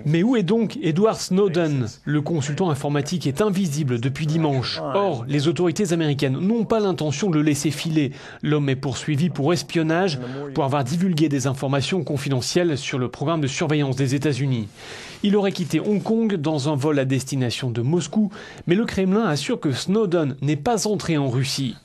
Mais où est donc Edward Snowden? Le consultant informatique est invisible depuis dimanche. Or, les autorités américaines n'ont pas l'intention de le laisser filer. L'homme est poursuivi pour espionnage, pour avoir divulgué des informations confidentielles sur le programme de surveillance des États-Unis. Il aurait quitté Hong Kong dans un vol à destination de Moscou, mais le Kremlin assure que Snowden n'est pas entré en Russie.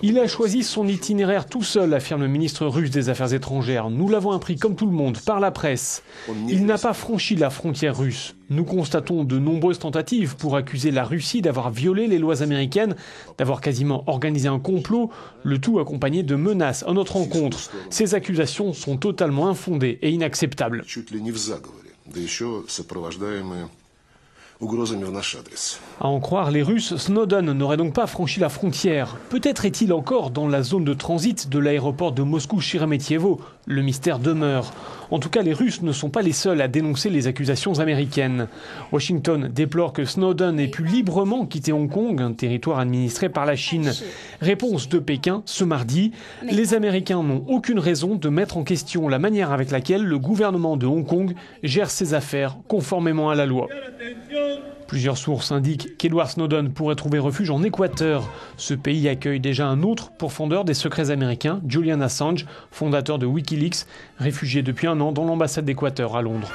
Il a choisi son itinéraire tout seul, affirme le ministre russe des Affaires étrangères. Nous l'avons appris comme tout le monde, par la presse. Il n'a pas franchi la frontière russe. Nous constatons de nombreuses tentatives pour accuser la Russie d'avoir violé les lois américaines, d'avoir quasiment organisé un complot, le tout accompagné de menaces à notre encontre. Ces accusations sont totalement infondées et inacceptables. À en croire les Russes, Snowden n'aurait donc pas franchi la frontière. Peut-être est-il encore dans la zone de transit de l'aéroport de Moscou-Sheremetyevo. Le mystère demeure. En tout cas, les Russes ne sont pas les seuls à dénoncer les accusations américaines. Washington déplore que Snowden ait pu librement quitter Hong Kong, un territoire administré par la Chine. Réponse de Pékin ce mardi. Les Américains n'ont aucune raison de mettre en question la manière avec laquelle le gouvernement de Hong Kong gère ses affaires conformément à la loi. Plusieurs sources indiquent qu'Edward Snowden pourrait trouver refuge en Équateur. Ce pays accueille déjà un autre pourfendeur des secrets américains, Julian Assange, fondateur de Wikileaks, réfugié depuis un an dans l'ambassade d'Équateur à Londres.